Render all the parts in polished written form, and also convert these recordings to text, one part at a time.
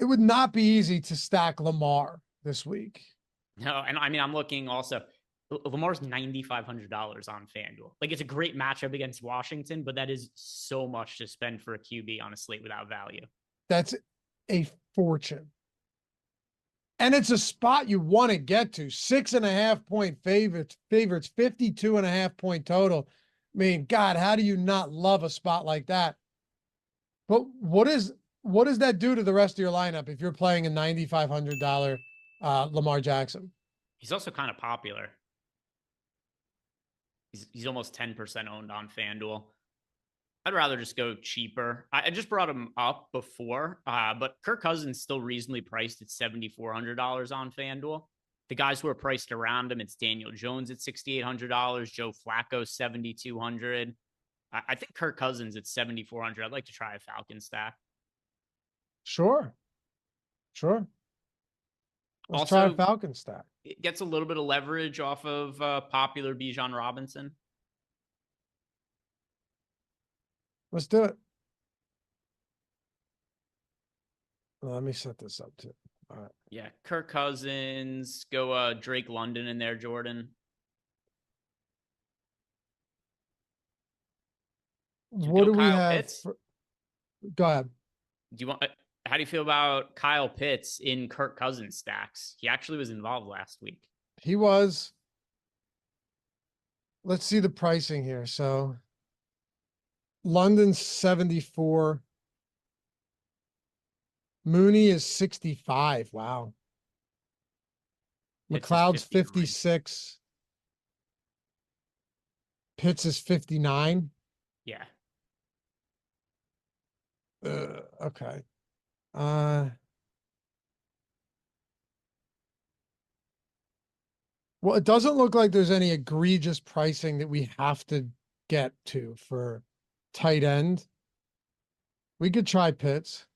it would not be easy to stack Lamar this week. No, and I mean, I'm looking also. Lamar's $9,500 on FanDuel. Like, it's a great matchup against Washington, but that is so much to spend for a QB on a slate without value. That's a fortune. And it's a spot you want to get to. 6.5 point favorites, 52.5 point total. I mean, God, how do you not love a spot like that? But what does that do to the rest of your lineup if you're playing a $9,500 Lamar Jackson? He's also kind of popular. He's almost 10% owned on FanDuel. I'd rather just go cheaper. I just brought him up before, but Kirk Cousins still reasonably priced at $7,400 on FanDuel. The guys who are priced around him, it's Daniel Jones at $6,800, Joe Flacco $7,200. I think Kirk Cousins at $7,400. I'd like to try a Falcon stack. Sure. Let's Also, try a Falcon stack. It gets a little bit of leverage off of popular Bijan Robinson. Let's do it. Well, let me set this up too. All right. Yeah, Kirk Cousins. Go Drake London in there, Jordan. What do we have? Go ahead. Do you want? How do you feel about Kyle Pitts in Kirk Cousins stacks? He actually was involved last week. He was. Let's see the pricing here. So London's 74. Mooney is 65. Wow. McLeod's 56. Pitts is 59. Yeah. Okay. Well, it doesn't look like there's any egregious pricing that we have to get to for tight end. We could try Pitts.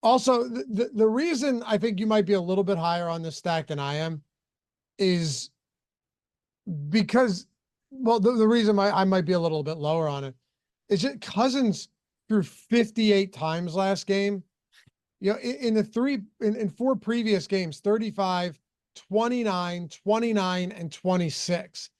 Also, the reason I think you might be a little bit higher on this stack than I am is because, well, the reason I might be a little bit lower on it is that Cousins threw 58 times last game. You know, in 4 previous games, 35, 29, 29, and 26.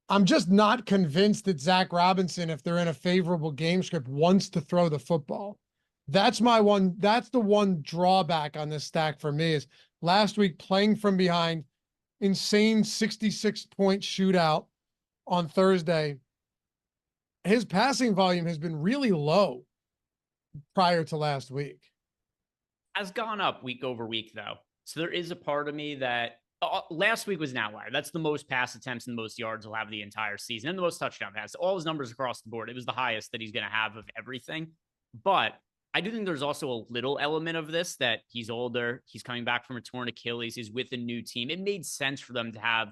I'm just not convinced that Zach Robinson, if they're in a favorable game script, wants to throw the football. That's the one drawback on this stack for me is last week playing from behind, insane 66-point shootout on Thursday. His passing volume has been really low prior to last week. Has gone up week over week, though. So there is a part of me that last week was an outlier. That's the most pass attempts and the most yards he'll have the entire season and the most touchdown passes. All his numbers across the board. It was the highest that he's going to have of everything. But I do think there's also a little element of this that he's older. He's coming back from a torn Achilles. He's with a new team. It made sense for them to have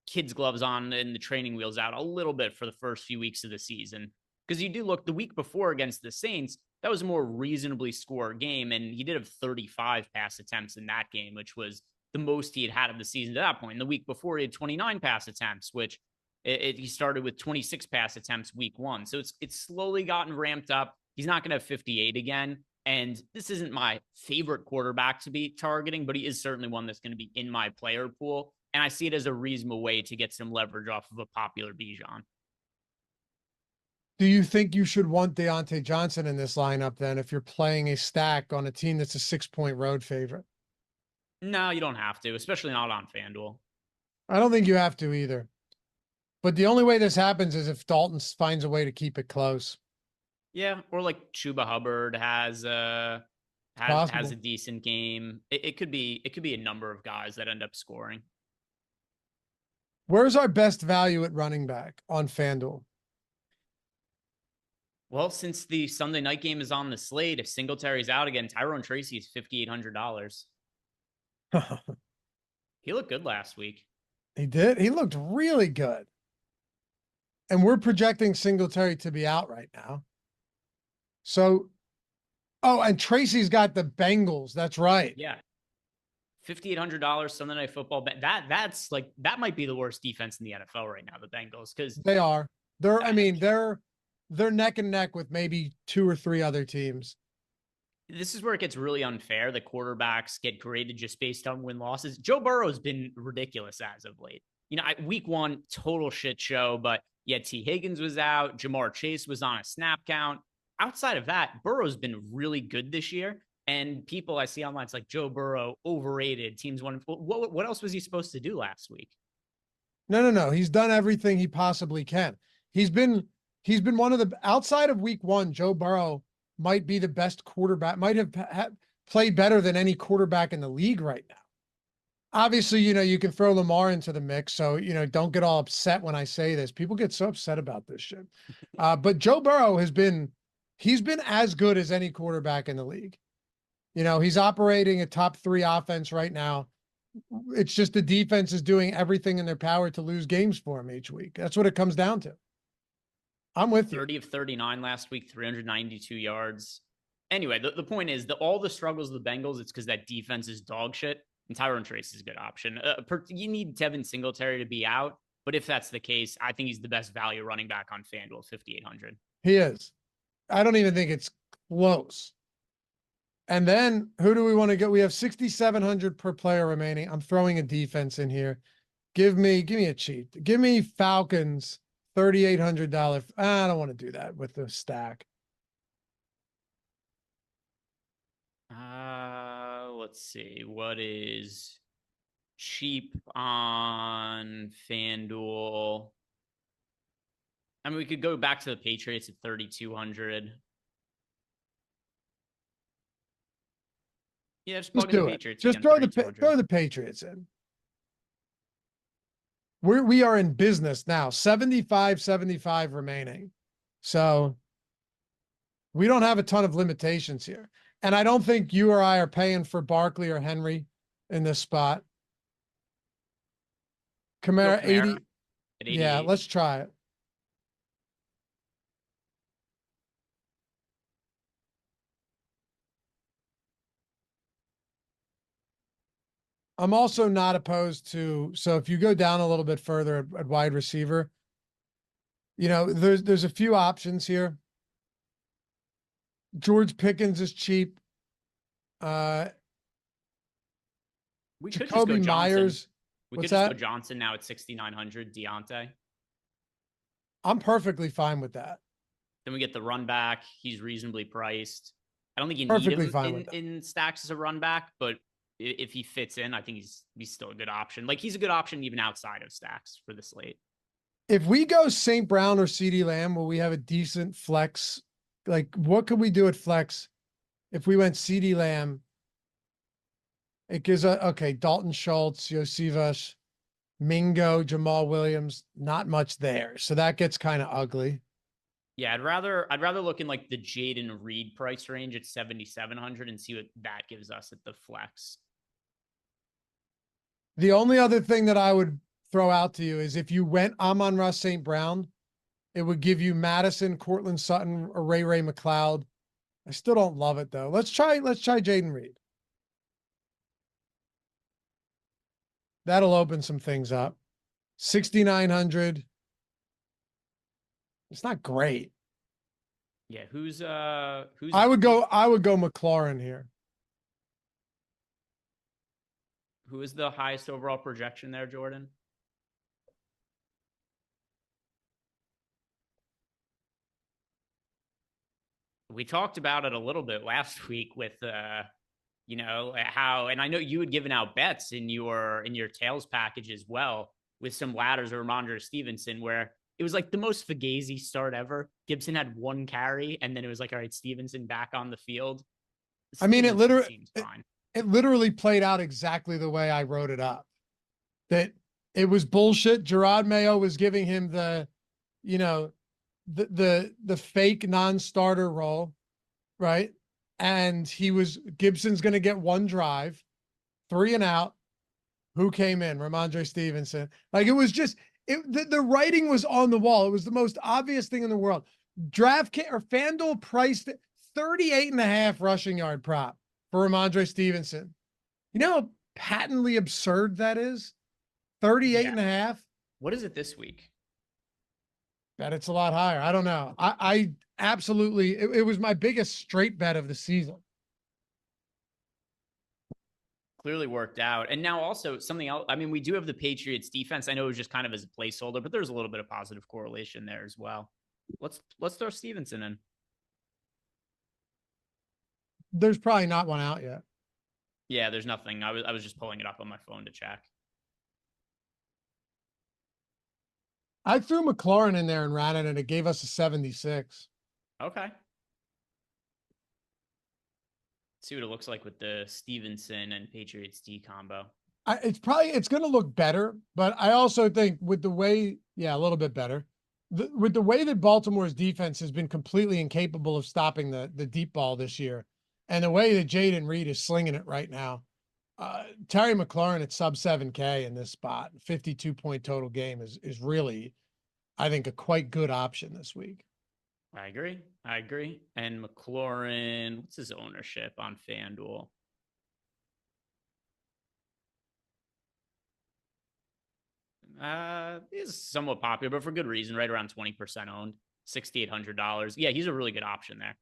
kids' gloves on and the training wheels out a little bit for the first few weeks of the season. Because you do look the week before against the Saints, that was a more reasonably scored game. And he did have 35 pass attempts in that game, which was the most he had of the season to that point. And the week before, he had 29 pass attempts, which he started with 26 pass attempts week 1. So it's slowly gotten ramped up. He's not going to have 58 again. And this isn't my favorite quarterback to be targeting, but he is certainly one that's going to be in my player pool. And I see it as a reasonable way to get some leverage off of a popular Bijan. Do you think you should want Deontay Johnson in this lineup then if you're playing a stack on a team that's a 6-point road favorite? No, you don't have to, especially not on FanDuel. I don't think you have to either. But the only way this happens is if Dalton finds a way to keep it close. Yeah, or like Chuba Hubbard has a decent game. It could be a number of guys that end up scoring. Where's our best value at running back on FanDuel? Well, since the Sunday night game is on the slate, if Singletary's out again, Tyrone Tracy is $5,800. He looked good last week. He did. He looked really good. And we're projecting Singletary to be out right now. So, and Tracy's got the Bengals. That's right. Yeah. $5,800 Sunday Night Football. That might be the worst defense in the NFL right now, the Bengals, because they are. They're neck and neck with maybe 2 or 3 other teams. This is where it gets really unfair. The quarterbacks get graded just based on win losses. Joe Burrow's been ridiculous as of late. Week 1, total shit show, but yeah, T. Higgins was out. Jamar Chase was on a snap count. Outside of that, Burrow's been really good this year. And people I see online, it's like Joe Burrow overrated. Teams won. What else was he supposed to do last week? No. He's done everything he possibly can. He's been one of the, outside of week 1, Joe Burrow might be the best quarterback, might have played better than any quarterback in the league right now. Obviously, you can throw Lamar into the mix. So, don't get all upset when I say this. People get so upset about this shit. But Joe Burrow he's been as good as any quarterback in the league. He's operating a top 3 offense right now. It's just the defense is doing everything in their power to lose games for him each week. That's what it comes down to. I'm with 30 you. of 39 last week, 392 yards. Anyway, the point is that all the struggles of the Bengals, it's because that defense is dog shit. And Tyrone Trace is a good option. You need Devin Singletary to be out, but if that's the case, I think he's the best value running back on FanDuel, 5,800. He is. I don't even think it's close. And then who do we want to go? We have 6,700 per player remaining. I'm throwing a defense in here. Give me a cheat. Give me Falcons, $3,800. I don't want to do that with the stack. Let's see. What is cheap on FanDuel? I mean, we could go back to the Patriots at 3,200. Yeah, just plug in the Patriots. Just throw the Patriots in. We are in business now. 75 remaining. So we don't have a ton of limitations here. And I don't think you or I are paying for Barkley or Henry in this spot. Kamara 80. Yeah, let's try it. I'm also not opposed to, so if you go down a little bit further at wide receiver, there's a few options here. George Pickens is cheap. We could Jacoby just go Myers. We could just go Johnson now at 6,900. Deontay. I'm perfectly fine with that. Then we get the run back. He's reasonably priced. I don't think you Perfectly need fine him with that. in stacks as a run back, but if he fits in, I think he's still a good option. Like, he's a good option even outside of stacks for the slate. If we go St. Brown or CeeDee Lamb, will we have a decent flex? Like, what could we do at flex if we went CeeDee Lamb? It gives Dalton Schultz, Yosivas, Mingo, Jamal Williams, not much there. So that gets kind of ugly. Yeah, I'd rather look in like the Jaden Reed price range at 7,700 and see what that gives us at the flex. The only other thing that I would throw out to you is if you went Amon-Ra St. Brown, it would give you Madison, Cortland Sutton, or Ray McLeod. I still don't love it though. Let's try Jaden Reed. That'll open some things up. 6,900. It's not great. Yeah, who's I would go McLaurin here. Who is the highest overall projection there, Jordan? We talked about it a little bit last week with how, and I know you had given out bets in your tails package as well with some ladders of Ramondre Stevenson, where it was like the most Fugazi start ever. Gibson had 1 carry, and then it was like, all right, Stevenson back on the field. I mean, it literally played out exactly the way I wrote it up. That it was bullshit. Gerard Mayo was giving him the fake non-starter role, right? And Gibson's going to get 1 drive, 3 and out. Who came in? Ramondre Stevenson. Like, it was just, the writing was on the wall. It was the most obvious thing in the world. FanDuel priced 38.5 rushing yard prop for Ramondre Stevenson. You know how patently absurd that is? 38.5. What is it this week? Bet it's a lot higher. I don't know. I absolutely, it was my biggest straight bet of the season. clearly worked out. And now also something else. I mean, we do have the Patriots defense. I know it was just kind of as a placeholder, but there's a little bit of positive correlation there as well. Let's throw Stevenson in. There's probably not one out yet. Yeah, there's nothing. I was just pulling it up on my phone to check. I threw McLaurin in there and ran it, and it gave us a 76. Okay. See what it looks like with the Stevenson and Patriots D combo. It's going to look better, but I also think with the way, a little bit better. With the way that Baltimore's defense has been completely incapable of stopping the deep ball this year, and the way that Jaden Reed is slinging it right now, Terry McLaurin at sub 7K in this spot, 52-point total game is really, I think, a quite good option this week. I agree. And McLaurin, what's his ownership on FanDuel? Is somewhat popular, but for good reason, right around 20% owned, $6,800. Yeah, he's a really good option there.